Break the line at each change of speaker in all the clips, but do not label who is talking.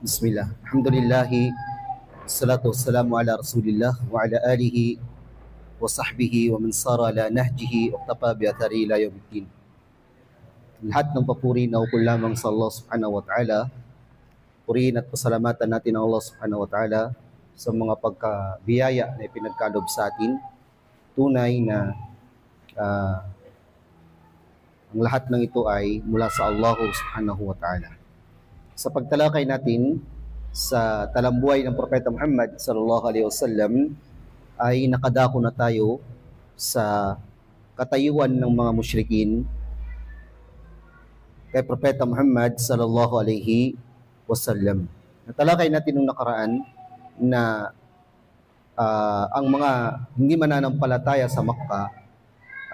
Bismillah. Alhamdulillahi. Salatu wassalamu ala Rasulillah wa ala alihi wa sahbihi wa man sara ala nahjihi wa iqtafa bi athari ila yaumiddin. Lahat ng papuri na ukol lamang sa Allah Subhanahu wa Ta'ala. Purihin at pasalamatan natin ang Allah Subhanahu wa Ta'ala sa mga pagkabiyaya na ipinagkalob sa atin. Tunay na ang lahat ng ito ay mula sa Allah Subhanahu wa Ta'ala. Sa pagtalakay natin sa talambuhay ng Propeta Muhammad sallallahu alaihi wasallam ay nakadako na tayo sa katayuan ng mga musyrikin kay Propeta Muhammad sallallahu alaihi wasallam. Natalakay natin nung nakaraan na ang mga hindi mananampalataya sa Makkah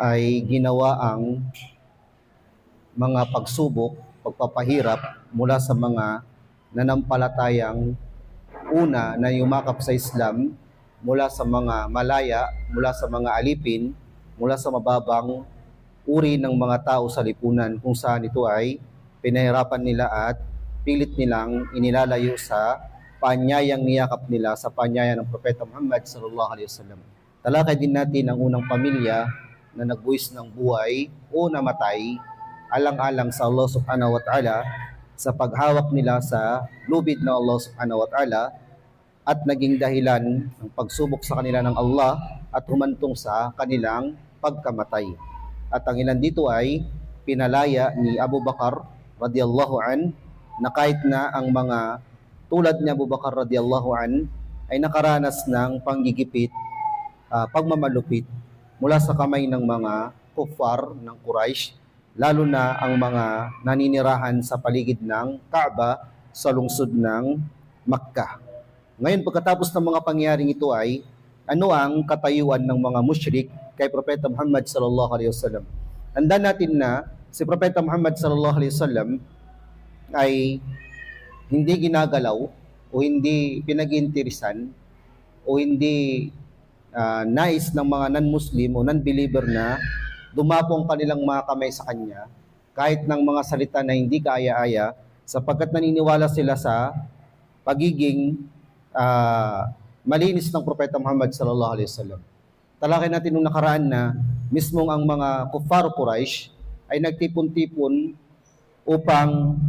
ay ginawa ang mga pagsubok, pagpapahirap mula sa mga nanampalatayang una na yumakap sa Islam, mula sa mga malaya, mula sa mga alipin, mula sa mababang uri ng mga tao sa lipunan, kung saan ito ay pinahirapan nila at pilit nilang inilalayo sa paanyayang niyakap nila sa paanyaya ng Propeta Muhammad sallallahu alaihi wasallam. Talakay din natin ang unang pamilya na nagbuwis ng buhay o namatay alang-alang sa Allah Subhanahu wa Ta'ala sa paghawak nila sa lubid ng Allah Subhanahu wa Ta'ala at naging dahilan ng pagsubok sa kanila ng Allah at humantong sa kanilang pagkamatay. At ang ilan dito ay pinalaya ni Abu Bakar radiyallahu an, na kahit na ang mga tulad ni Abu Bakar radiyallahu an ay nakaranas ng panggigipit, pagmamalupit mula sa kamay ng mga kuffar ng Quraysh, lalo na ang mga naninirahan sa paligid ng Kaaba sa lungsod ng Makkah. Ngayon, pagkatapos ng mga pangyayaring ito ay ano ang katayuan ng mga musyrik kay Propeta Muhammad sallallahu alaihi wasallam? Tandaan natin na si Propeta Muhammad sallallahu alaihi wasallam ay hindi ginagalaw o hindi pinag-iinteresan o hindi nais ng mga non-Muslim o non-believer na dumapong kanilang mga kamay sa kanya kahit ng mga salita na hindi kaaya-aya, sapagkat naniniwala sila sa pagiging malinis ng Propeta Muhammad sallallahu alaihi wasallam. Talakay natin nung nakaraan na mismong ang mga kuffar Quraysh ay nagtipon-tipon upang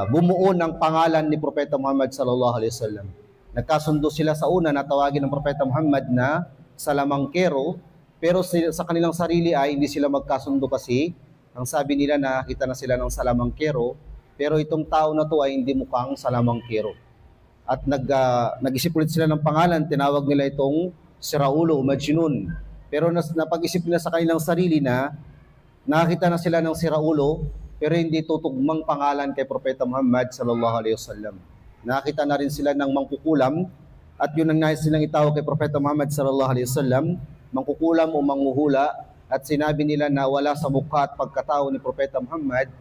bumuo ng pangalan ni Propeta Muhammad sallallahu alaihi wasallam. Nagkasundo sila sa una na tawagin ng Propeta Muhammad na salamangkero, pero sa kanilang sarili ay hindi sila magkasundo kasi ang sabi nila na kita na sila ng salamangkero, pero itong tao na to ay hindi mukhang salamangkero. At nag-isip ulit sila ng pangalan, tinawag nila itong si Raulo, Majnun. Pero napag-isip nila sa kanilang sarili na nakita na sila ng si Raulo, pero hindi tutugmang pangalan kay Propeta Muhammad sallallahu alaihi wasallam. Nakita na rin sila ng mangkukulam, at yun ang nais silang itawag kay Propeta Muhammad sallallahu alaihi wasallam, mangkukulam o manghuhula, at sinabi nila na wala sa mukha at pagkatao ni Propeta Muhammad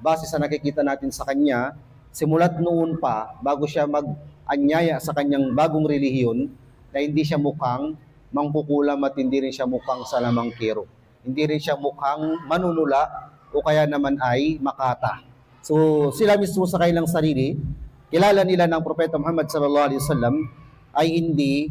base sa nakikita natin sa kanya simulat noon pa bago siya mag-anyaya sa kanyang bagong relihiyon, na hindi siya mukhang mangkukulam at hindi rin siya mukhang salamangkero, hindi rin siya mukhang manunula o kaya naman ay makata. So sila mismo sa kanilang sarili, kilala nila ng Propeta Muhammad sallallahu alaihi wasallam ay hindi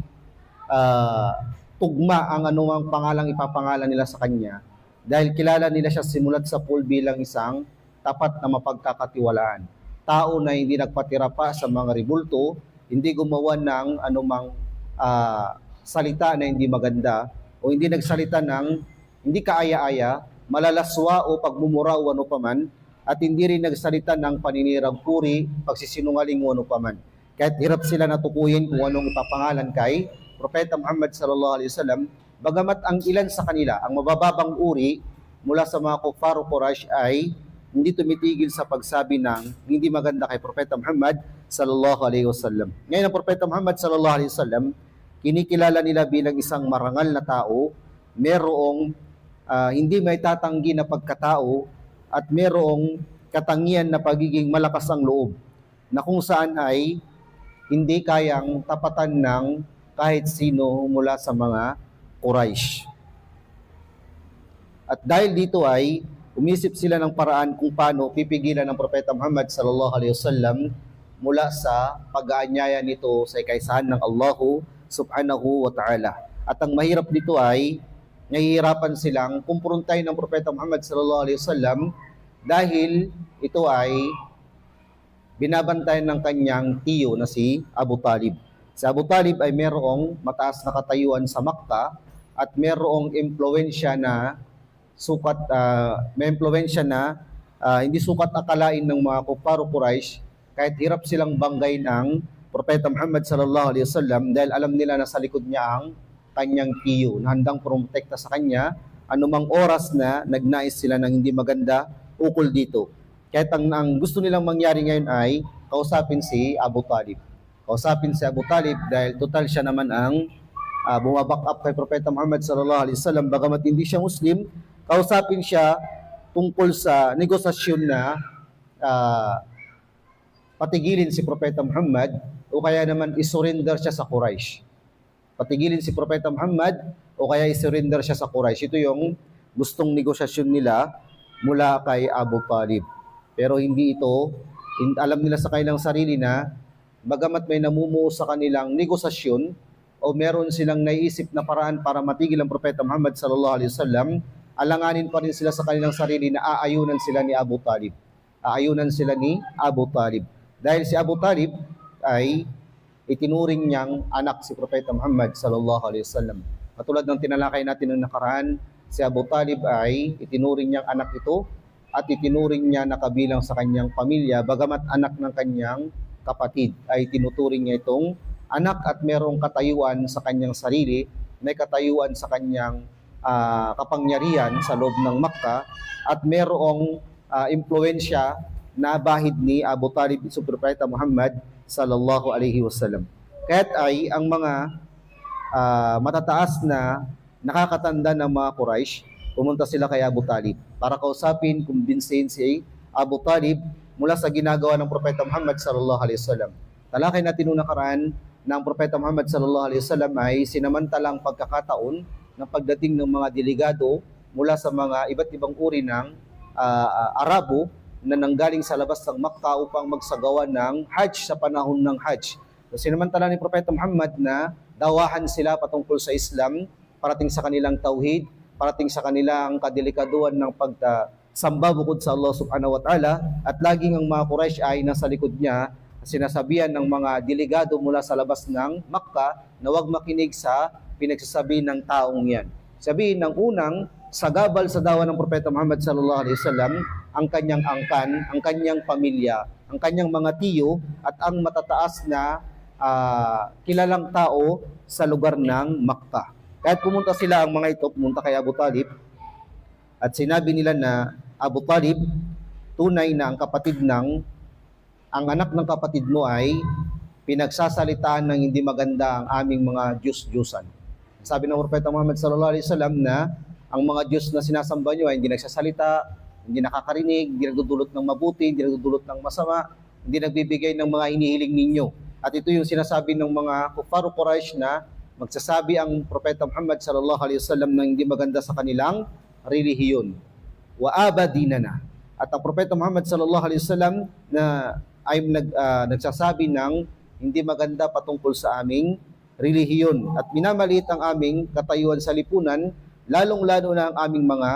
tugma ang anumang pangalang ipapangalan nila sa kanya, dahil kilala nila siya simulat sa pool bilang isang tapat na mapagkakatiwalaan. Tao na hindi nagpatira pa sa mga ribulto, hindi gumawa ng anumang salita na hindi maganda, o hindi nagsalita ng hindi kaaya-aya, malalaswa o pagmumura o ano paman, at hindi rin nagsalita ng paninirang puri, pagsisinungaling o ano paman. Kahit hirap sila natukuyin kung anong ipapangalan kay Propeta Muhammad sallallahu alaihi wasallam, bagamat ang ilan sa kanila, ang mabababang uri mula sa mga kuffar Quraysh, ay hindi tumitigil sa pagsabi ng hindi maganda kay Propeta Muhammad sallallahu alaihi wasallam. Ngayon ang Propeta Muhammad sallallahu alaihi wasallam, kinikilala nila bilang isang marangal na tao, merong hindi may tatanggi na pagkatao, at merong katangian na pagiging malakas ang loob, na kung saan ay hindi kayang tapatan ng kahit sino mula sa mga Quraysh. At dahil dito ay umisip sila ng paraan kung paano pipigilan ng Propeta Muhammad sallallahu alaihi wasallam mula sa pag-aanyaya nito sa kaisahan ng Allahu subhanahu wa ta'ala. At ang mahirap dito ay nahihirapan silang kumprontahin ng Propeta Muhammad sallallahu alaihi wasallam dahil ito ay binabantayan ng kanyang tiyo na si Abu Talib. Si Abu Talib ay merong mataas na katayuan sa Makkah at merong impluwensya na may impluwensya na hindi sukat akalain ng mga kuffar Quraysh kahit hirap silang banggay ng Propeta Muhammad sallallahu alaihi wasallam dahil alam nila na sa likod niya ang kanyang tiyo na handang protekta sa kanya anumang oras na nagnais sila ng hindi maganda ukol dito. Kahit ang gusto nilang mangyari ngayon ay kausapin si Abu Talib. Kausapin si Abu Talib dahil total siya naman ang bumaback up kay Propeta Muhammad sallallahu alaihi wasallam bagamat hindi siya Muslim, kausapin siya tungkol sa negosasyon na patigilin si Propeta Muhammad o kaya naman isurrender siya sa Quraysh. Patigilin si Propeta Muhammad o kaya isurrender siya sa Quraysh. Ito yung gustong negosasyon nila mula kay Abu Talib. Pero hindi ito, alam nila sa kanilang sarili na bagamat may namumuo sa kanilang negosasyon o meron silang naiisip na paraan para matigil ang Propeta Muhammad sallallahu alaihi wasallam, alanganin pa rin sila sa kanilang sarili na aayunan sila ni Abu Talib. Aayunan sila ni Abu Talib. Dahil si Abu Talib ay itinuring niyang anak si Propeta Muhammad sallallahu alaihi wasallam. Katulad ng tinalakay natin noong nakaraan, si Abu Talib ay itinuring niyang anak ito at itinuring niya na kabilang sa kanyang pamilya bagamat anak ng kanyang kapatid ay tinuturing niya itong anak at merong katayuan sa kanyang sarili, may katayuan sa kanyang kapangyarihan sa loob ng Makkah at merong impluwensya na bahid ni Abu Talib sa Propeta Muhammad sallallahu alaihi wasallam. Kaya't ay ang mga matataas na nakakatanda ng mga Quraysh, pumunta sila kay Abu Talib para kausapin, kumbinsihin si Abu Talib mula sa ginagawa ng Propeta Muhammad sallallahu alaihi wasallam. Talakay natin nung nakaraan na ang Propeta Muhammad sallallahu alaihi wasallam ay sinamantalang pagkakataon ng pagdating ng mga delegado mula sa mga iba't ibang uri ng Arabo na nanggaling sa labas ng Makkah upang magsagawa ng Hajj sa panahon ng Hajj. So, sinamantala ni Propeta Muhammad na dawahan sila patungkol sa Islam, parating sa kanilang tauhid, parating sa kanilang kadelikaduhan ng pagsamba bukod sa Allah subhanahu wa ta'ala, at laging ang mga Quraysh ay nasa likod niya, sinasabihan ng mga delegado mula sa labas ng Makkah na huwag makinig sa pinagsasabi ng taong yan. Sabihin ng unang sagabal sa dawa ng Propeta Muhammad sallallahu alaihi wasallam ang kanyang angkan, ang kanyang pamilya, ang kanyang mga tiyo at ang matataas na kilalang tao sa lugar ng Makkah. Kahit pumunta sila ang mga ito, pumunta kay Abu Talib at sinabi nila na Abu Talib, tunay na ang anak ng kapatid mo ay pinagsasalitaan ng hindi maganda ang aming mga Diyos-Diyusan. Sabi ng Propeta Muhammad sallallahu alaihi wasallam na ang mga Diyos na sinasamba nyo ay hindi nagsasalita, hindi nakakarinig, hindi nagdudulot ng mabuti, hindi nagdudulot ng masama, hindi nagbibigay ng mga hinihiling ninyo. At ito yung sinasabi ng mga kuffar Quraysh na magsasabi ang Propeta Muhammad sallallahu alaihi wasallam na hindi maganda sa kanilang relihiyon. Wa abadinana. At ang Propeta Muhammad sallallahu alaihi wasallam na ay nagsasabi ng hindi maganda patungkol sa aming relihiyon at minamaliit ang aming katayuan sa lipunan, lalong-lalo na ang aming mga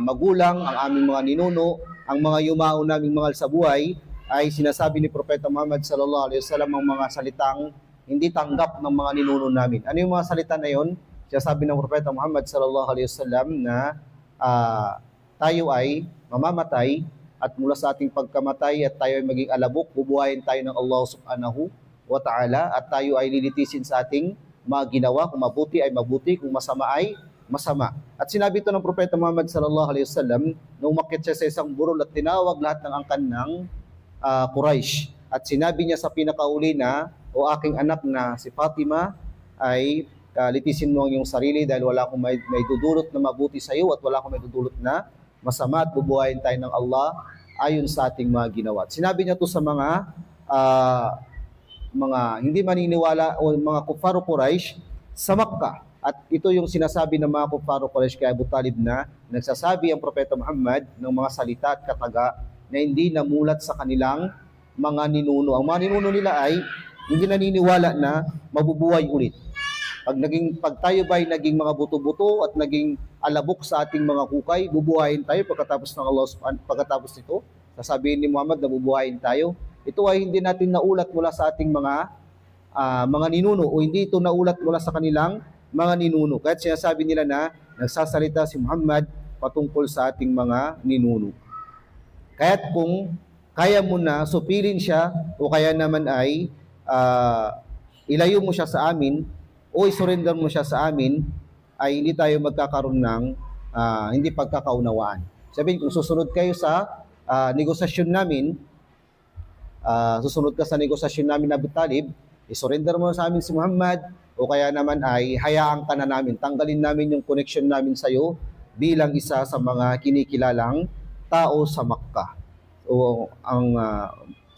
magulang, ang aming mga ninuno, ang mga yumao naming mahal sa buhay, ay sinasabi ni Propeta Muhammad sallallahu alaihi wasallam ang mga salitang hindi tanggap ng mga ninuno namin. Ano yung mga salita na yon? Sinasabi ng Propeta Muhammad sallallahu alaihi wasallam na tayo ay mamamatay at mula sa ating pagkamatay at tayo ay maging alabok, bubuhayin tayo ng Allah subhanahu wa ta'ala at tayo ay lilitisin sa ating mga ginawa, kung mabuti ay mabuti, kung masama ay masama. At sinabi ito ng Propeta Muhammad sallallahu alaihi wasallam nung umakyat siya sa isang burol at tinawag lahat ng angkan ng Quraysh. At sinabi niya sa pinakauli na, o aking anak na si Fatima, ay litisin mo ang iyong sarili dahil wala akong may dudulot na mabuti sa iyo at wala akong may dudulot na masama at bubuhayin tayo ng Allah ayon sa ating mga ginawa. At sinabi niya to sa mga hindi maniniwala o mga kuffar Quraysh sa Makkah. At ito yung sinasabi ng mga kuffar Quraysh kay Abu Talib na nagsasabi ang Propeta Muhammad ng mga salita at kataga na hindi namulat sa kanilang mga ninuno. Ang mga ninuno nila ay hindi naniniwala na mabubuhay ulit. Pag tayo ba ay naging mga buto-buto at naging alabok sa ating mga hukay, bubuhayin tayo pagkatapos ng Allah subhanahu pagkatapos nito. Sasabihin ni Muhammad na bubuhayin tayo. Ito ay hindi natin naulat mula sa ating mga ninuno o hindi ito naulat mula sa kanilang mga ninuno. Kahit sinasabi nila na nagsasalita si Muhammad patungkol sa ating mga ninuno. Kaya't kung kaya mo na supilin siya o kaya naman ay ilayo mo siya sa amin o isurrender mo siya sa amin, ay hindi tayo magkakaroon ng hindi pagkakaunawaan. Sabihin, kung susunod kayo sa negosasyon namin, susunod ka sa negosasyon namin na Abu Talib, isurrender mo sa amin si Muhammad, o kaya naman ay hayaan ka na namin, tanggalin namin yung connection namin sa iyo bilang isa sa mga kinikilalang tao sa Makkah. O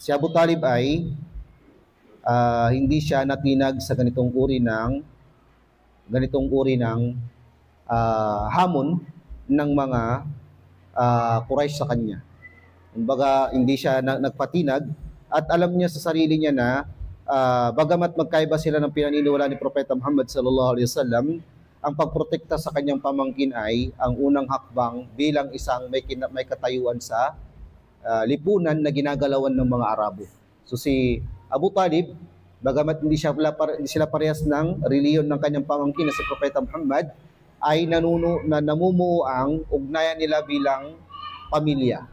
si Abu Talib ay hindi siya natinag sa ganitong uri ng hamon ng mga Quraysh sa kanya. Kumbaga, hindi siya nagpatinag at alam niya sa sarili niya na bagamat magkaiba sila ng pinaniniwala ni Propeta Muhammad sallallahu alaihi wasallam, ang pagprotekta sa kanyang pamangkin ay ang unang hakbang bilang isang may katayuan sa lipunan na ginagalawan ng mga Arabo. So si Abu Talib, bagamat hindi sila parehas ng reliyon ng kanyang pamangkin na si Propeta Muhammad, ay namumuo ang ugnayan nila bilang pamilya.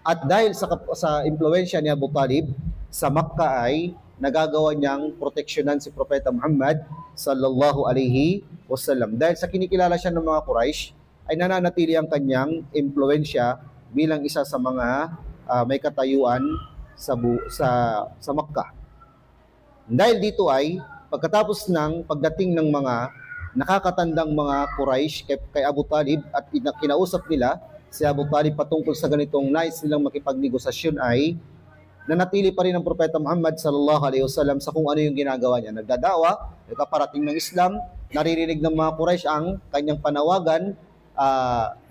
At dahil sa impluwensya ni Abu Talib, sa Makkah ay nagagawa niyang proteksyonan si Propeta Muhammad sallallahu alaihi wasallam. Dahil sa kinikilala siya ng mga Quraysh, ay nananatili ang kanyang impluwensya bilang isa sa mga may katayuan sa Makkah. Dahil dito ay pagkatapos ng pagdating ng mga nakakatandang mga Quraysh kay Abu Talib at kinausap nila si Abu Talib patungkol sa ganitong nais nilang makipagnegosasyon, ay nanatili pa rin ang Propeta Muhammad sallallahu alaihi wasallam sa kung ano yung ginagawa niya. Nagdadawa, nagkaparating ng Islam, naririnig ng mga Quraysh ang kanyang panawagan,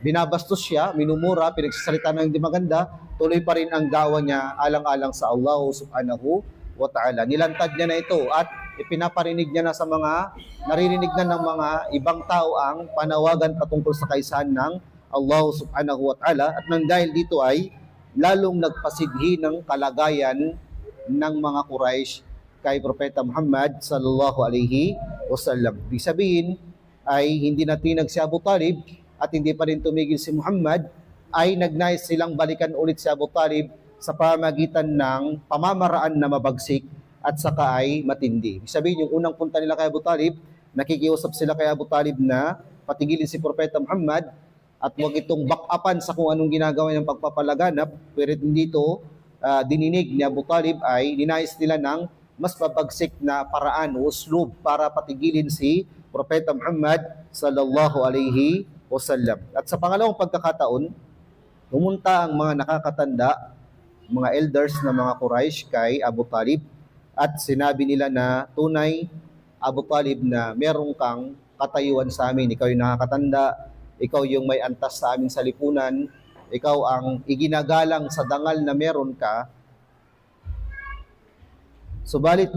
binabastos siya, minumura, pinagsasalita ng hindi maganda, tuloy pa rin ang dawa niya alang-alang sa Allah subhanahu wa ta'ala. Nilantad niya na ito at ipinaparinig niya na sa mga naririnig na ng mga ibang tao ang panawagan patungkol sa kaisahan ng Allah subhanahu wa ta'ala, at nang dahil dito ay lalong nagpasidhi ng kalagayan ng mga Quraysh kay Propeta Muhammad sallallahu alaihi wasallam. Ibig sabihin ay hindi natinag si Abu Talib at hindi pa rin tumigil si Muhammad, ay nagnais silang balikan ulit si Abu Talib sa pamamagitan ng pamamaraan na mabagsik at saka ay matindi. Ibig sabihin, yung unang punta nila kay Abu Talib, nakikiusap sila kay Abu Talib na patigilin si Propeta Muhammad at huwag itong back-upan sa kung anong ginagawa niyang pagpapalaganap. Pero dito, dininig ni Abu Talib ay ninais nila ng mas mabagsik na paraan o uslub para patigilin si Propeta Muhammad sallallahu alaihi wasallam. At sa pangalawang pagkakataon, pumunta ang mga nakakatanda, mga elders na mga Quraysh kay Abu Talib at sinabi nila na tunay, Abu Talib, na meron kang katayuan sa amin. Ikaw yung nakakatanda, ikaw yung may antas sa amin sa lipunan, ikaw ang iginagalang sa dangal na meron ka. Subalit,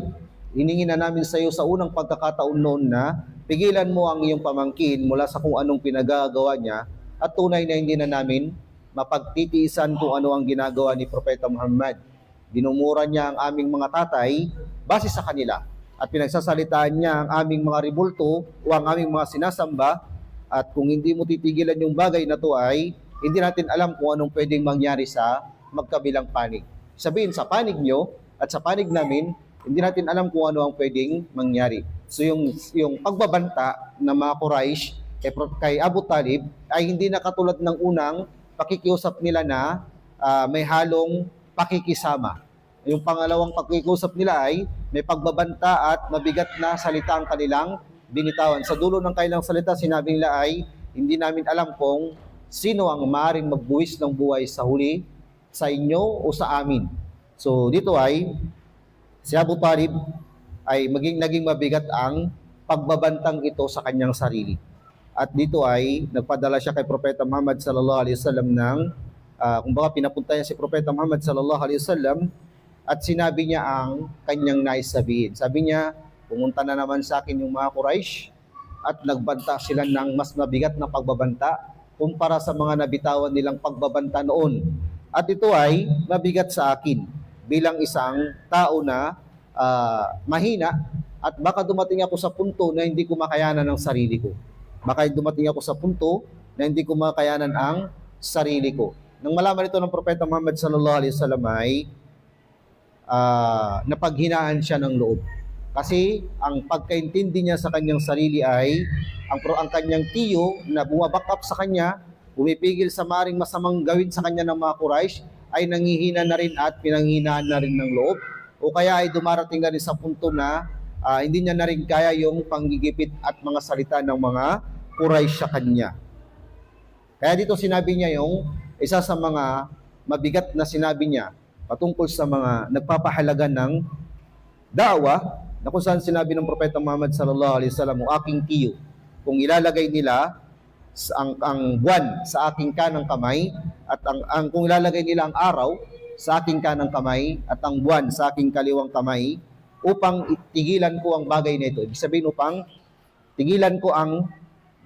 hiningi na namin sa iyo sa unang pagkakataon noon na pigilan mo ang iyong pamangkin mula sa kung anong pinagagawa niya, at tunay na hindi na namin mapagtitiisan kung ano ang ginagawa ni Propeta Muhammad. Dinumura niya ang aming mga tatay base sa kanila at pinagsasalitaan niya ang aming mga ribulto o ang aming mga sinasamba, at kung hindi mo titigilan yung bagay na to ay hindi natin alam kung anong pwedeng mangyari sa magkabilang panig. Sabihin, sa panig nyo at sa panig namin, hindi natin alam kung ano ang pwedeng mangyari. So yung pagbabanta ng mga Quraysh kay Abu Talib ay hindi na katulad ng unang pakikiusap nila na may halong pakikisama. Yung pangalawang pakikiusap nila ay may pagbabanta at mabigat na salita ang kanilang binitawan. Sa dulo ng kanilang salita, sinabi nila ay hindi namin alam kung sino ang maaaring magbuwis ng buhay sa huli, sa inyo o sa amin. So dito ay si Abu Talib ay naging mabigat ang pagbabantang ito sa kanyang sarili. At dito ay nagpadala siya kay Propeta Muhammad sallallahu alaihi wasallam ng kumbaga pinapunta niya si Propeta Muhammad sallallahu alaihi wasallam at sinabi niya ang kanyang nais sabihin. Sabi niya, pumunta na naman sa akin yung mga Quraysh at nagbanta sila ng mas mabigat na pagbabanta kumpara sa mga nabitawan nilang pagbabanta noon. At ito ay mabigat sa akin bilang isang tao na mahina at baka dumating ako sa punto na hindi ko makayanan ang sarili ko. Baka dumating ako sa punto na hindi ko makayanan ang sarili ko. Nang malaman ito ng Propeta Muhammad sallallahu alaihi wasallam ay napaghinaan siya ng loob. Kasi ang pagkaintindi niya sa kanyang sarili ay ang kanyang tiyo na bumaback up sa kanya, pumipigil sa maring masamang gawin sa kanya ng mga Quraysh, ay nangihina na rin at pinanghinaan na rin ng loob. O kaya ay dumarating na rin sa punto na hindi niya na rin kaya yung panggigipit at mga salita ng mga Quraysh sa kanya. Kaya dito sinabi niya yung isa sa mga mabigat na sinabi niya patungkol sa mga nagpapahalaga ng da'wa, na kung saan sinabi ng Propeta Muhammad sallallahu alaihi wasallam, o aking tiyo, kung ilalagay nila ang buwan sa aking kanang kamay at kung ilalagay nila ang araw sa aking kanang kamay at ang buwan sa aking kaliwang kamay upang tigilan ko ang bagay na ito. Ibig sabihin upang tigilan ko ang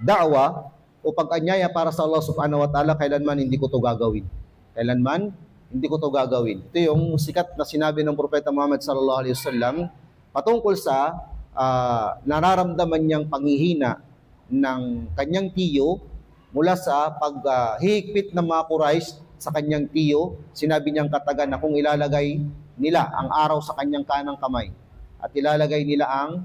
da'wa o pag-anyaya para sa Allah subhanahu wa ta'ala, kailanman hindi ko to gagawin. Kailanman hindi ko to gagawin. Ito yung sikat na sinabi ng Propeta Muhammad sallallahu alaihi wasallam patungkol sa nararamdaman niyang panghihina ng kanyang tiyo mula sa paghihigpit ng mga Quraysh sa kanyang tiyo. Sinabi niyang katagan na kung ilalagay nila ang araw sa kanyang kanang kamay at ilalagay nila ang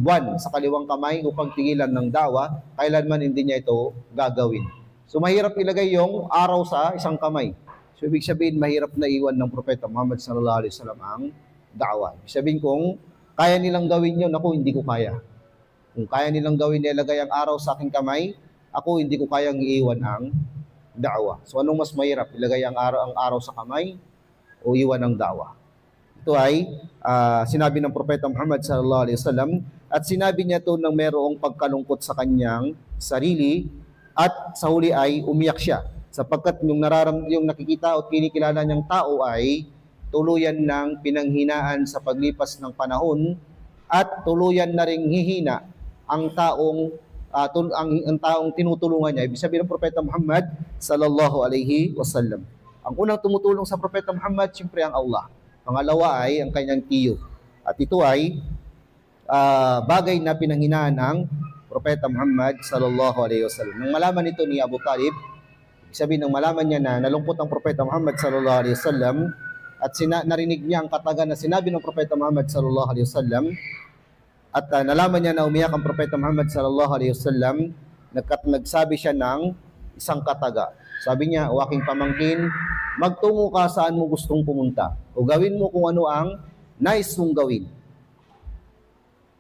buwan sa kaliwang kamay upang tigilan ng da'wa, kailanman hindi niya ito gagawin. So mahirap ilagay yung araw sa isang kamay. So ibig sabihin mahirap na iwan ng Propeta Muhammad sallallahu alaihi wasallam ang da'wa. Ibig sabihin kung kaya nilang gawin yun, ako hindi ko kaya. Kung kaya nilang gawin nilagay ang araw sa aking kamay, ako hindi ko kayang iiwan ang da'wa. So anong mas mahirap? Ilagay ang araw sa kamay o iwan ang da'wa? Ito ay sinabi ng Propeta Muhammad sallallahu alaihi wasallam at sinabi niya ito nang mayroong pagkalungkot sa kanyang sarili at sa huli ay umiyak siya sapagkat yung nakikita at kinikilala niyang tao ay tuluyan ng pinanghinaan sa paglipas ng panahon at tuluyan na ring hihina ang taong tinutulungan niya. Ibig sabihin ng Propeta Muhammad sallallahu alaihi wasallam. Ang unang tumutulong sa Propeta Muhammad, siyempre ang Allah. Pangalawa ay ang kanyang tiyo. At ito ay bagay na pinanghinaan ng Propeta Muhammad sallallahu alaihi wasallam. Nang malaman ito ni Abu Talib, sabihin ng malaman niya na nalungkot ang Propeta Muhammad sallallahu alaihi wasallam at narinig niya ang katagan na sinabi ng Propeta Muhammad sallallahu alaihi wasallam at nalaman niya na umiyak ang Propeta Muhammad sallallahu alaihi wasallam, nagsabi siya ng isang kataga. Sabi niya, o aking pamangkin, magtungo ka saan mo gustong pumunta o gawin mo kung ano ang nais mong gawin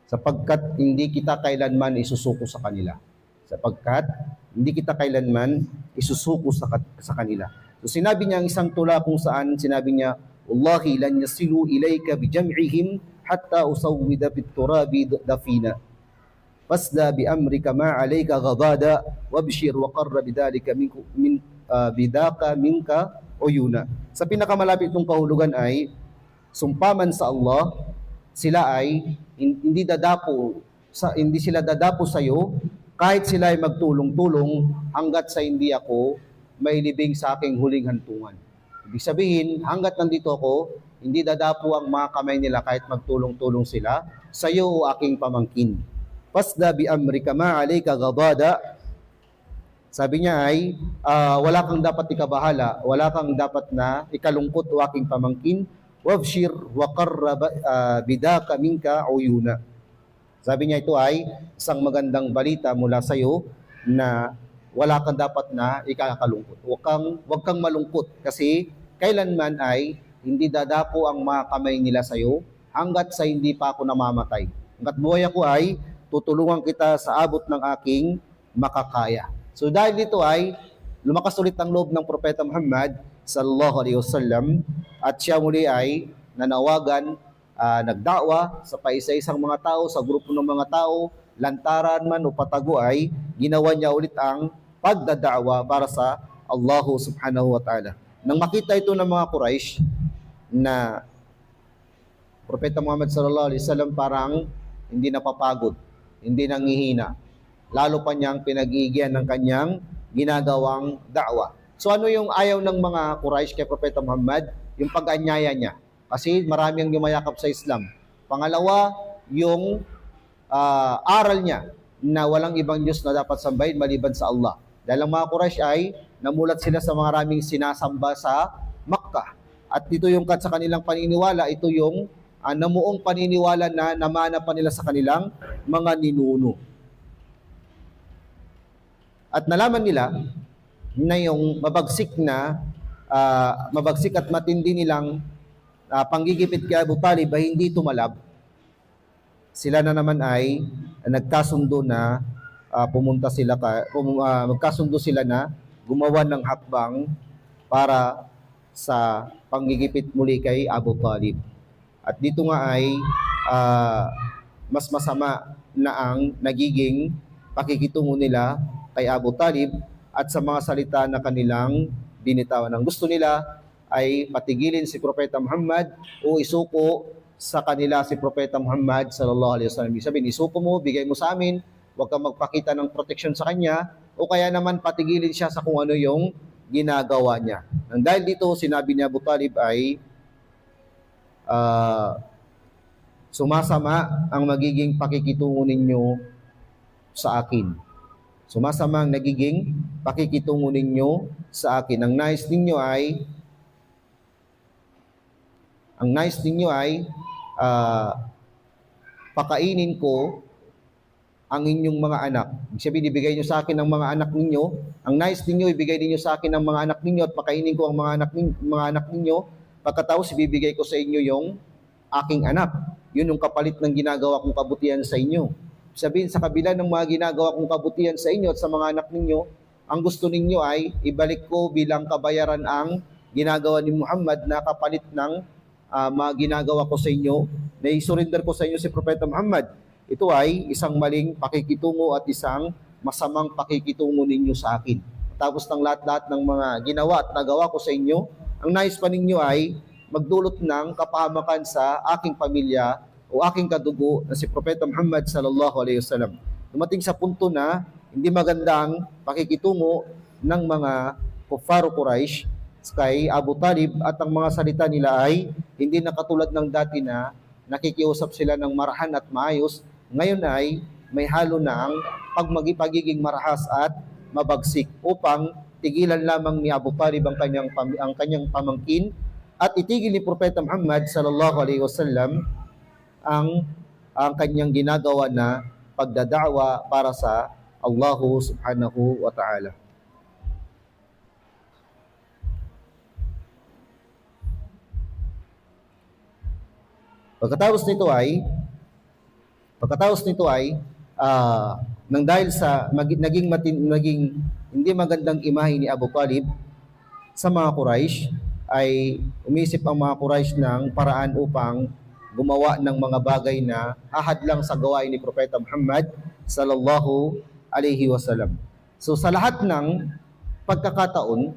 sapagkat hindi kita kailanman isusuko sa kanila. Sapagkat hindi kita kailanman isusuko sa kanila. So sinabi niya ang isang tula kung saan sinabi niya, Wallahi lan yasilu ilayka bijam'ihim hatta usawwida bit-turabi dafina. Fasda bi amrika ma alayka ghadada wabshir wa qarra bidhalika bidaka minka uyuna. Sa pinakamalapit ng kahulugan ay sumpaman sa Allah, sila ay hindi sila dadapo sa iyo kahit sila ay magtulong-tulong hanggat sa hindi ako mailibing sa aking huling hantungan. Ibig sabihin, hanggat nandito ako, hindi dadapo ang mga kamay nila kahit magtulong-tulong sila sa iyo o aking pamangkin. Fasda bi amrika ma alayka ghadada. Sabi niya ay wala kang dapat ikabahala, wala kang dapat na ikalungkot o aking pamangkin. Wabshir wa qarra bidaka minka uyuna. Sabi niya ito ay isang magandang balita mula sa iyo na wala kang dapat na ikakalungkot. Huwag kang malungkot kasi kailanman ay hindi dadapo ang mga kamay nila sa iyo hanggat sa hindi pa ako namamatay. Hanggat buhay ako ay tutulungan kita sa abot ng aking makakaya. So dahil dito ay lumakas ulit ang loob ng Propeta Muhammad sallallahu alaihi wasallam at siya muli ay nanawagan, nagda'wa sa paisa-isang mga tao, sa grupo ng mga tao, lantaran man o patago ay ginawa niya ulit ang pagdada'wa para sa Allah subhanahu wa ta'ala. Nang makita ito ng mga Quraysh na Propeta Muhammad sallallahu alaihi wasallam parang hindi napapagod, hindi nangihina, lalo pa niyang pinag-iigihan ng kanyang ginagawang da'wa. So ano yung ayaw ng mga Quraysh kay Propeta Muhammad? Yung pag-anyaya niya. Kasi marami ang yumayakap sa Islam. Pangalawa, yung aral niya na walang ibang Diyos na dapat sambahin maliban sa Allah. Dahil ang mga Quraysh ay namulat sila sa maraming sinasamba sa Makkah. At ito yung sa kanilang paniniwala, ito yung namuong paniniwala na namana pa nila sa kanilang mga ninuno. At nalaman nila na yung mabagsik at matindi nilang panggigipit kay Abu Talib ay hindi tumalab. Sila na naman ay nagkasundo na magkasundo sila na gumawa ng hakbang para sa panggigipit muli kay Abu Talib. At dito nga ay mas masama na ang nagiging pakikitungo nila kay Abu Talib at sa mga salita na kanilang binitawan. Ang gusto nila ay patigilin si Propeta Muhammad o isuko sa kanila si Propeta Muhammad sallallahu alaihi wasallam. Ibig sabihin, isuko mo, bigay mo sa amin, huwag kang magpakita ng protection sa kanya, o kaya naman patigilin siya sa kung ano yung ginagawa niya. Nang dahil dito, sinabi ni Abu Talib ay sumasama ang magiging pakikitungo ninyo sa akin. Sumasama ang nagiging pakikitungo ninyo sa akin. Ang nais ninyo ay pakainin ko ang inyong mga anak. Ibig sabihin, ibigay niyo sa akin ang mga anak ninyo. Ang nais ninyo, ibigay niyo sa akin ang mga anak ninyo at pakainin ko ang mga anak ninyo. Pagkatapos, ibibigay ko sa inyo yung aking anak. Yun yung kapalit ng ginagawa kong kabutihan sa inyo. Sabihin, sa kabila ng mga ginagawa kong kabutihan sa inyo at sa mga anak ninyo, ang gusto ninyo ay ibalik ko bilang kabayaran ang ginagawa ni Muhammad na kapalit ng mga ginagawa ko sa inyo, na isurrender ko sa inyo si Propeta Muhammad. Ito ay isang maling pakikitungo at isang masamang pakikitungo ninyo sa akin. Tapos ng lahat-lahat ng mga ginawa at nagawa ko sa inyo, ang nais pa ninyo ay magdulot ng kapahamakan sa aking pamilya o aking kadugo na si Propeta Muhammad sallallahu alaihi wasallam. Dumating sa punto na hindi magandang pakikitungo ng mga kuffar Quraysh kay Abu Talib at ang mga salita nila ay hindi na katulad ng dati na nakikiusap sila ng marahan at maayos. Ngayon ay may halo na ang pagiging marahas at mabagsik upang tigilan lamang ni Abu Talib ang kanyang pamangkin at itigil ni Propeta Muhammad sallallahu alaihi wasallam ang kanyang ginagawa na pagdada'wa para sa Allah subhanahu wa ta'ala. Pagkatapos nito ay nang dahil sa naging hindi magandang imahe ni Abu Talib sa mga Quraysh, ay umisip ang mga Quraysh ng paraan upang gumawa ng mga bagay na ahadlang sa gawain ni Propeta Muhammad sallallahu alaihi wasallam. So sa lahat ng pagkakataon,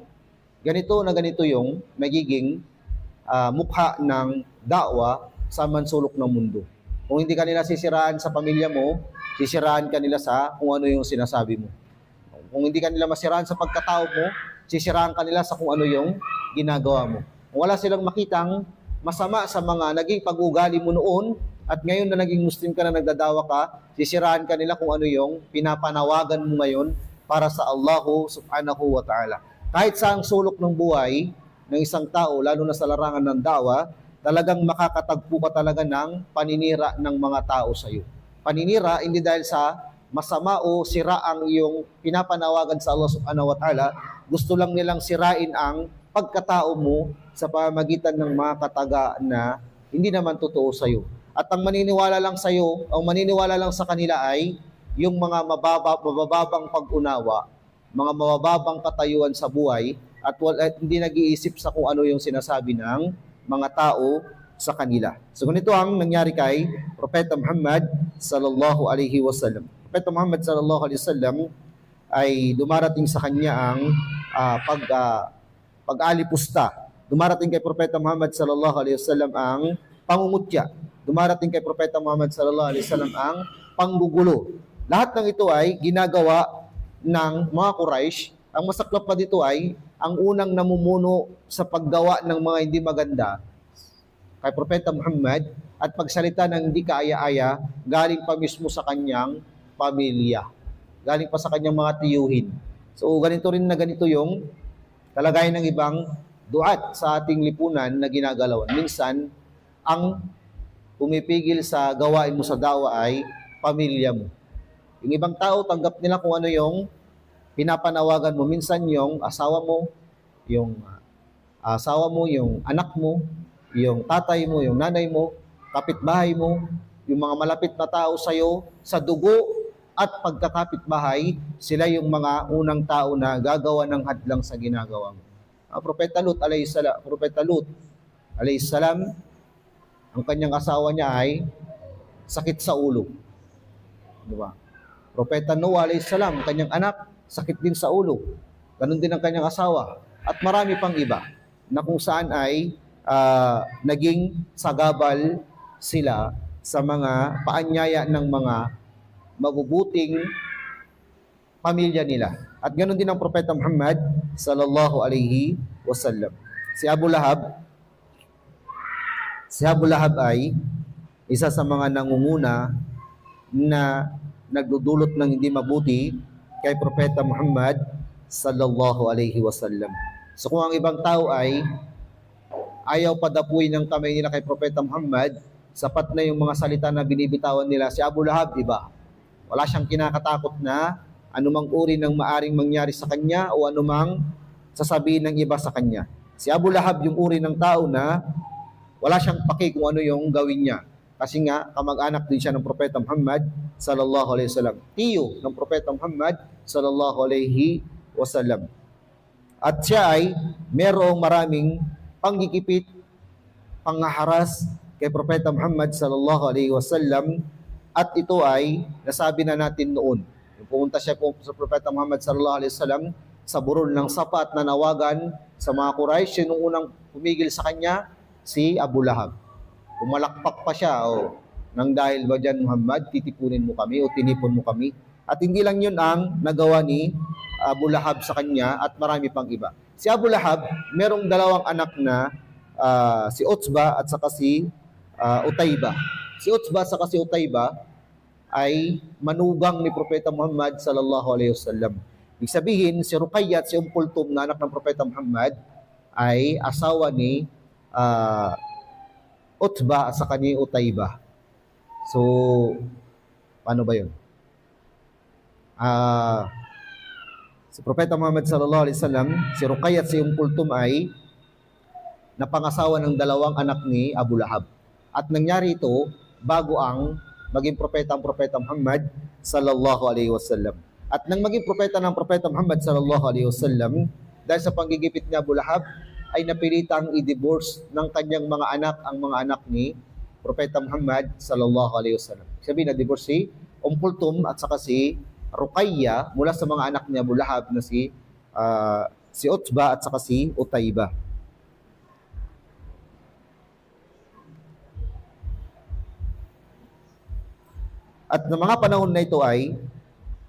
ganito yung nagiging mukha ng da'wa sa mansulok ng mundo. Kung hindi ka nila sisiraan sa pamilya mo, sisiraan ka nila sa kung ano yung sinasabi mo. Kung hindi ka nila masiraan sa pagkatao mo, sisiraan ka nila sa kung ano yung ginagawa mo. Kung wala silang makitang masama sa mga naging pag-ugali mo noon at ngayon na naging Muslim ka na nagdadawa ka, sisiraan ka nila kung ano yung pinapanawagan mo ngayon para sa Allah subhanahu wa ta'ala. Kahit sa ang sulok ng buhay ng isang tao, lalo na sa larangan ng dawa, talagang makakatagpo ka talaga ng paninira ng mga tao sa iyo. Paninira hindi dahil sa masama o sira ang iyong pinapanawagan sa Allah subhanahu wa ta'ala, gusto lang nilang sirain ang pagkatao mo sa pamamagitan ng mga kataga na hindi naman totoo sa iyo. At ang maniniwala lang sa iyo, ang maniniwala lang sa kanila ay yung mga mababang pag-unawa, mga mababang katayuan sa buhay at hindi nag-iisip sa kung ano yung sinasabi ng mga tao sa kanila. So ganito ang nangyari kay Propeta Muhammad sallallahu alaihi wasallam. Propeta Muhammad sallallahu alaihi wasallam ay dumarating sa kanya ang pag-alipusta. Dumarating kay Propeta Muhammad sallallahu alaihi wasallam ang pangungutya. Dumarating kay Propeta Muhammad sallallahu alaihi wasallam ang panggugulo. Lahat ng ito ay ginagawa ng mga Quraysh. Ang masaklap pa dito ay ang unang namumuno sa paggawa ng mga hindi maganda kay Propeta Muhammad at pagsalita ng hindi kaaya-aya galing pa mismo sa kanyang pamilya. Galing pa sa kanyang mga tiyuhin. So ganito rin na ganito yung kalagayan ng ibang duat sa ating lipunan na ginagalawan. Minsan, ang pumipigil sa gawain mo sa dawa ay pamilya mo. Yung ibang tao, tanggap nila kung ano yung pinapanawagan mo. Minsan yung asawa mo, yung anak mo, yung tatay mo, yung nanay mo, kapitbahay mo, yung mga malapit na tao sa'yo, sa dugo at pagkakapitbahay, sila yung mga unang tao na gagawa ng hadlang sa ginagawa mo. Propeta Lut alayhis salam, ang kanyang asawa niya ay sakit sa ulo. Di ba? Propeta Noah alayhis salam, kanyang anak, sakit din sa ulo. Ganon din ang kanyang asawa. At marami pang iba na kung saan ay naging sagabal sila sa mga paanyaya ng mga mabubuting pamilya nila. At ganoon din ang Propeta Muhammad sallallahu alaihi wasallam. Si Abu Lahab ay isa sa mga nangunguna na nagdudulot ng hindi mabuti kay Propeta Muhammad sallallahu alaihi wasallam. So kung ang ibang tao ay ayaw padapuin ng kamay nila kay Propeta Muhammad, sapat na yung mga salita na binibitawan nila. Si Abu Lahab, iba. Wala siyang kinakatakot na anumang uri ng maaring mangyari sa kanya o anumang sasabihin ng iba sa kanya. Si Abu Lahab yung uri ng tao na wala siyang paki kung ano yung gawin niya. Kasi nga, kamag-anak din siya ng Propeta Muhammad sallallahu alaihi wasallam. Tiyo ng Propeta Muhammad sallallahu alaihi wasallam. At siya ay merong maraming panggigipit, panghaharas kay Propeta Muhammad sallallahu alaihi wasallam, at ito ay nasabi na natin noon. Pumunta siya po sa Propeta Muhammad sallallahu alaihi wasallam sa burol ng sapa at nanawagan sa mga Quraysh. Yung unang pumigil sa kanya, si Abu Lahab. Pumalakpak pa siya, nang dahil ba dyan Muhammad, titipunin mo kami o tinipon mo kami. At hindi lang yun ang nagawa ni Abu Lahab sa kanya at marami pang iba. Si Abu Lahab, merong dalawang anak na si Utbah at saka si Utaybah. Si Utbah at saka si Utaybah ay manugang ni Propeta Muhammad sallallahu alaihi wasallam. Ibig sabihin, si Ruqayyah at si Kulthum na anak ng Propeta Muhammad ay asawa ni Utbah at saka ni Utaybah. So, paano ba yun? Si Propeta Muhammad sallallahu alaihi wasallam, si Ruqayyah at si Kulthum ay napangasawa ng dalawang anak ni Abu Lahab. At nangyari ito bago ang maging propeta ang Propeta Muhammad sallallahu alaihi wasallam. At nang maging propeta ng Propeta Muhammad sallallahu alaihi wasallam, dahil sa panggigipit ni Abu Lahab, ay napilitang i-divorce ng kanyang mga anak ang mga anak ni Propeta Muhammad sallallahu alaihi wasallam. Sabi na divorce si Kulthum at saka si Ruqayyah mula sa mga anak ni Abu Lahab na si Utbah at saka si Utaybah. At ng mga panahon na ito ay,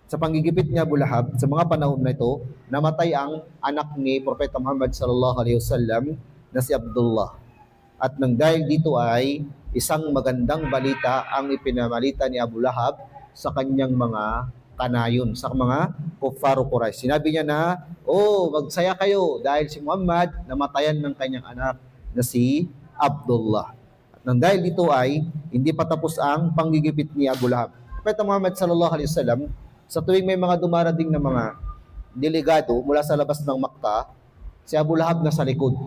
sa panggigipit ni Abu Lahab, sa mga panahon na ito, namatay ang anak ni Propeta Muhammad sallallahu alaihi wasallam na si Abdullah. At nang dahil dito ay isang magandang balita ang ipinamalita ni Abu Lahab sa kanyang mga kanayon, sa mga kuffar Quraysh. Sinabi niya na, magsaya kayo dahil si Muhammad namatayan ng kanyang anak na si Abdullah. Nang dahil dito ay hindi pa tapos ang panggigipit ni Abu Lahab. Propeta Muhammad sallallahu alaihi wasallam, sa tuwing may mga dumarating na mga delegado mula sa labas ng Makkah, si Abu Lahab nasa likod.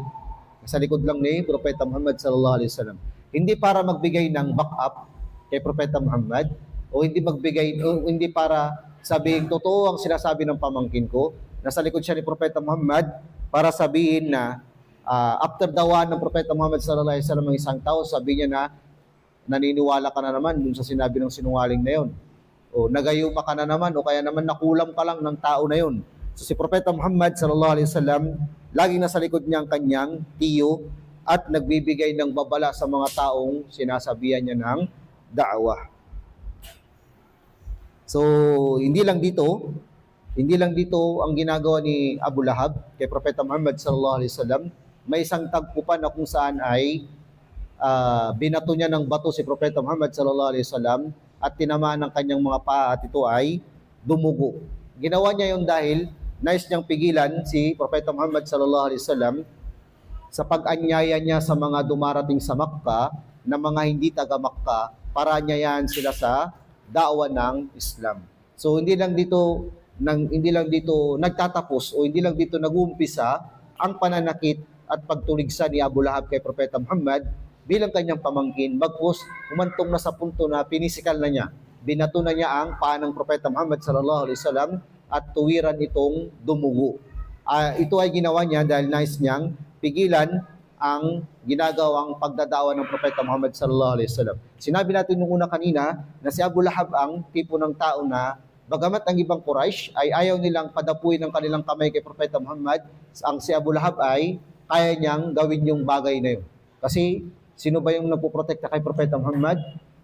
Nasa likod lang ni Propeta Muhammad sallallahu alaihi wasallam. Hindi para magbigay ng backup kay Propeta Muhammad o hindi para sabihin totoo ang sinasabi ng pamangkin ko. Nasa likod siya ni Propeta Muhammad para sabihin na after dawan ng Propeta Muhammad sallallahu alaihi wasallam ng isang tao, sabi niya na naniniwala ka na naman dun sa sinabi ng sinungaling na yon. O nagayuma ka na naman o kaya naman nakulam ka lang ng tao na yon. So si Propeta Muhammad sallallahu alaihi wasallam, laging nasa likod niya ang kanyang tiyo at nagbibigay ng babala sa mga taong sinasabihan niya ng da'wah. So hindi lang dito ang ginagawa ni Abu Lahab kay Propeta Muhammad sallallahu alaihi wasallam. May isang tagpo pa na kung saan ay binato niya ng bato si Propeta Muhammad sallallahu alaihi wasallam at tinamaan ng kanyang mga paa at ito ay dumugo. Ginawa niya yun dahil nais niyang pigilan si Propeta Muhammad sallallahu alaihi wasallam sa pag-anyaya niya sa mga dumarating sa Makkah na mga hindi taga Makkah para anyayahan sila sa da'wa ng Islam. So hindi lang dito nagtatapos o hindi lang dito nag-uumpisa ang pananakit at pagtuligsa ni Abu Lahab kay Propeta Muhammad bilang kanyang pamangkin, bagkus umantong na sa punto na pinisikal na niya. Binato na niya ang paa ng Propeta Muhammad sallallahu alaihi wasallam at tuwiran itong dumugo. Ito ay ginawa niya dahil nais niyang pigilan ang ginagawang pagdadawa ng Propeta Muhammad sallallahu alaihi wasallam. Sinabi natin nung una kanina na si Abu Lahab ang tipo ng tao na bagamat ang ibang Quraysh ay ayaw nilang padapuin ng kanilang kamay kay Propeta Muhammad, ang si Abu Lahab ay kaya niyang gawin yung bagay na yun. Kasi sino ba yung nagpoprotekta kay Propeta Muhammad?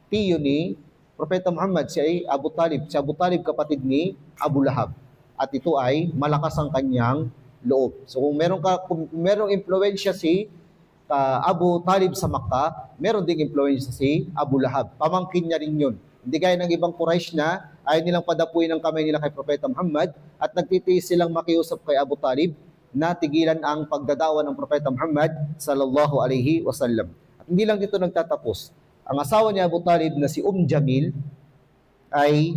Tiyo ni Propeta Muhammad, si Abu Talib. Si Abu Talib kapatid ni Abu Lahab. At ito ay malakas ang kanyang loob. So kung merong impluwensya si Abu Talib sa Makkah, meron ding impluwensya si Abu Lahab. Pamangkin niya rin yun. Hindi gaya ng ibang Quraysh na ayaw nilang padapuin ang kamay nila kay Propeta Muhammad at nagtitiis silang makiusap kay Abu Talib na tigilan ang pagdadawa ng Propeta Muhammad sallallahu alaihi wasallam. At hindi lang dito nagtatapos. Ang asawa ni Abu Talib na si Jamil ay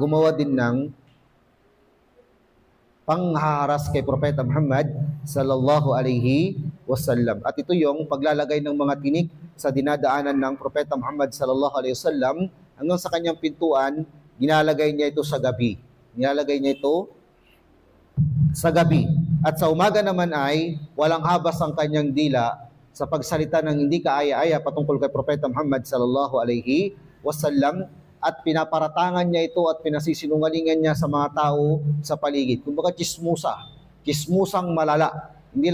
gumawa din ng panghaharas kay Propeta Muhammad sallallahu alaihi wasallam. At ito yung paglalagay ng mga tinik sa dinadaanan ng Propeta Muhammad sallallahu alaihi wasallam hanggang sa kanyang pintuan, ginalagay niya ito sa gabi. At sa umaga naman ay walang habas ang kanyang dila sa pagsalita ng hindi kaaya-aya patungkol kay Propeta Muhammad sallallahu alaihi wasallam at pinaparatangan niya ito at pinasisinungalingan niya sa mga tao sa paligid. Kumbaga chismusang malala. Hindi